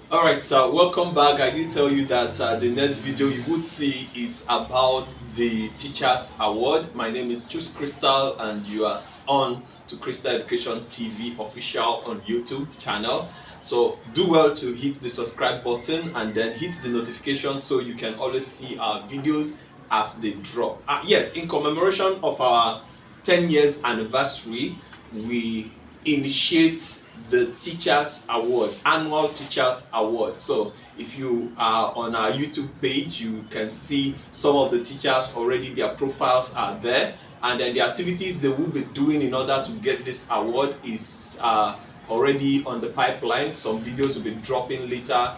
Alright, welcome back. I did tell you that the next video you would see is about the Teachers Award. My name is Choose Crystal and you are on to Crystal Education TV official on YouTube channel. So do well to hit the subscribe button and then hit the notification so you can always see our videos as they drop. Yes, in commemoration of our 10 years anniversary, we initiate the Teachers Award, Annual Teachers Award. So if you are on our YouTube page, you can see some of the teachers already, their profiles are there, and then the activities they will be doing in order to get this award is already on the pipeline. Some videos will be dropping later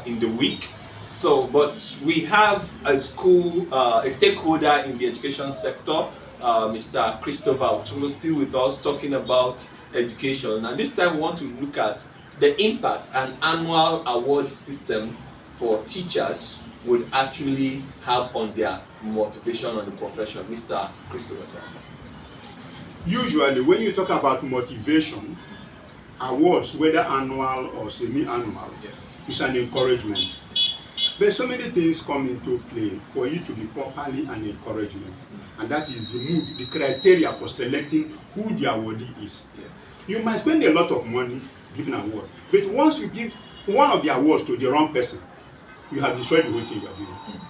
in the week. So, but we have a stakeholder in the education sector, Mr. Christopher Otulo, still with us talking about education. And this time we want to look at the impact an annual award system for teachers would actually have on their motivation on the profession. Mr. Christopher, sir. Usually, when you talk about motivation, awards, whether annual or semi-annual, is an encouragement. But so many things come into play for you to be properly an encouragement, and that is the mood, the criteria for selecting who the awardee is. You might spend a lot of money giving an award, but once you give one of the awards to the wrong person, you have destroyed the whole thing you are doing.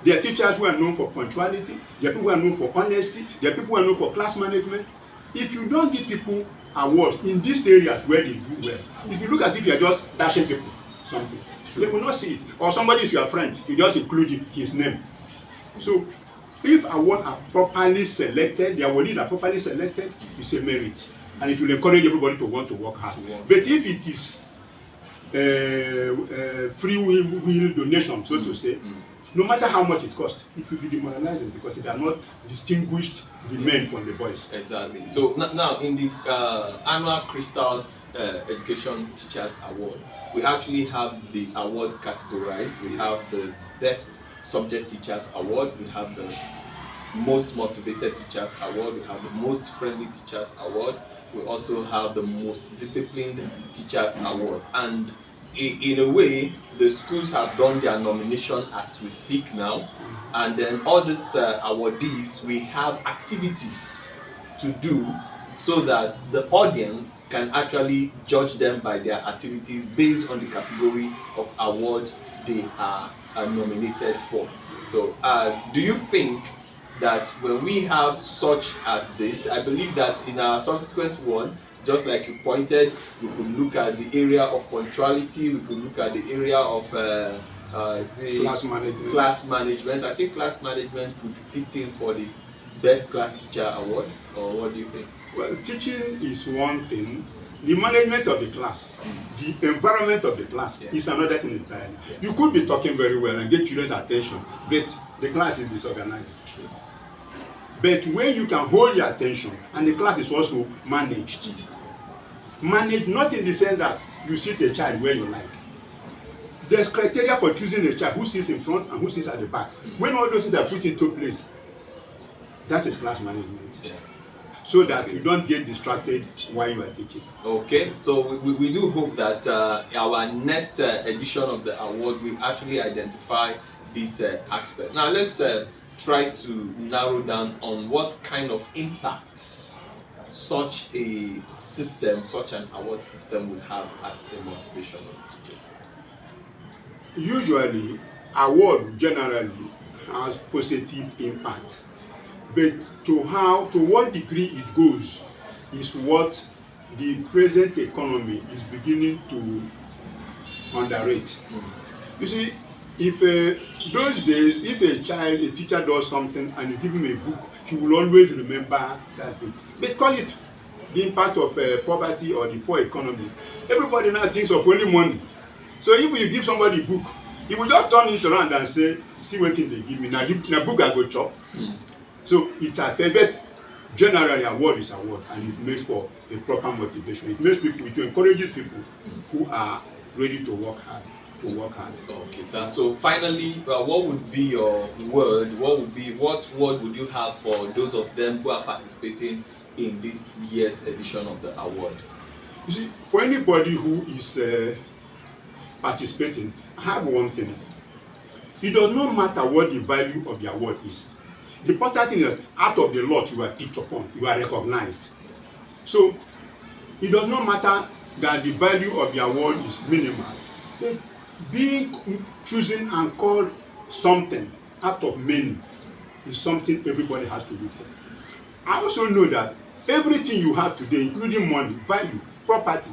There are teachers who are known for punctuality, there are people who are known for honesty, there are people who are known for class management. If you don't give people awards in these areas where they do well, if you look as if you are just dashing people something, they will not see it. Or somebody is your friend, you just include his name. So if awards are properly selected, the awardees are properly selected, it's a merit. And it will encourage everybody to want to work hard. But if it is free will donation, so to say, no matter how much it costs, it will be demoralizing because it has not distinguished the men from the boys. Exactly. So now in the annual Crystal Education Teachers Award, we actually have the award categorized. We have the Best Subject Teachers Award, we have the Most Motivated Teachers Award, we have the Most Friendly Teachers Award, we also have the Most Disciplined Teachers Award. And in a way, the schools have done their nomination as we speak now, and then all these awardees, we have activities to do so that the audience can actually judge them by their activities based on the category of award they are nominated for. So do you think that when we have such as this, I believe that in our subsequent one, just like you pointed, we could look at the area of punctuality, we could look at the area of class management. I think class management could fit in for the Best Class Teacher Award, or what do you think? Well, teaching is one thing. The management of the class, the environment of the class is another thing entirely. You could be talking very well and get children's attention, but the class is disorganized. But when you can hold your attention and the class is also managed, managed not in the sense that you sit a child where you like. There's criteria for choosing a child who sits in front and who sits at the back. When all those things are put into place, that is class management. So that you don't get distracted while you are teaching. Okay, so we do hope that our next edition of the award will actually identify this aspect. Now let's try to narrow down on what kind of impact such a system, such an award system would have as a motivation of teachers. Usually, award generally has positive impact. But to what degree it goes is what the present economy is beginning to underrate. You see, if those days, if a teacher does something and you give him a book, he will always remember that book. But call it the impact of poverty or the poor economy. Everybody now thinks of only money. So if you give somebody a book, he will just turn it around and say, see what thing they give me. Now book I go chop. So it's a fair bet. Generally, award is award, and it makes for a proper motivation. It makes people, it encourages people who are ready to work hard. Okay, sir. So finally, what would be your word? What word would you have for those of them who are participating in this year's edition of the award? You see, for anybody who is participating, I have one thing. It does not matter what the value of the award is. The important thing is, out of the lot you are picked upon, you are recognized. So it does not matter that the value of the award is minimal, but being chosen and called something out of many is something everybody has to look for. I also know that everything you have today, including money, value, property,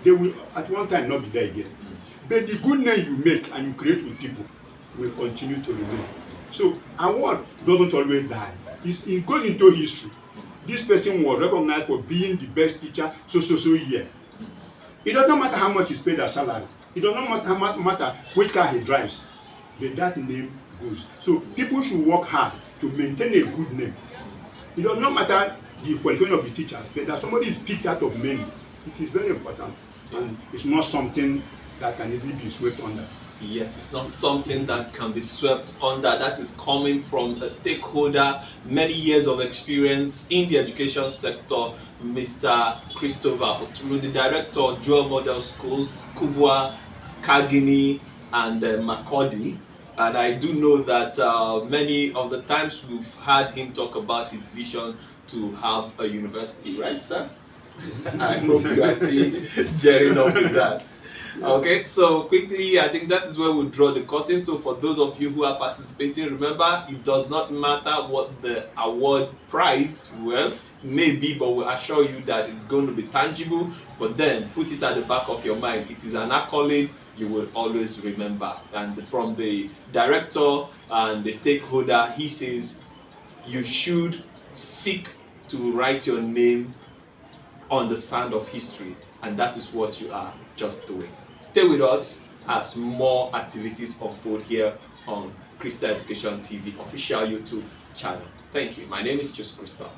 they will at one time not be there again. But the good name you make and you create with people will continue to remain. So award doesn't always die. It goes into history. This person was recognized for being the best teacher so year. It does not matter how much is paid as salary. It does not matter which car he drives. But that name goes. So people should work hard to maintain a good name. It does not matter the qualification of the teachers, but that somebody is picked out of many. It is very important, and it's not something that can easily be swept under. Yes, it's not something that can be swept under. That is coming from a stakeholder, many years of experience in the education sector, Mr. Christopher Otulu, the director of Dual Model Schools, Kubwa, Kagini, and Makurdi. And I do know that many of the times we've had him talk about his vision to have a university, right, sir? I hope you are still gearing up with that. Okay, so quickly, I think that is where we'll draw the curtain. So for those of you who are participating, remember, it does not matter what the award prize, may be, but we'll assure you that it's going to be tangible. But then put it at the back of your mind. It is an accolade you will always remember. And from the director and the stakeholder, he says you should seek to write your name on the sand of history, and that is what you are just doing. Stay with us as more activities unfold here on Crystal Education TV official YouTube channel. Thank you. My name is Chus Crystal.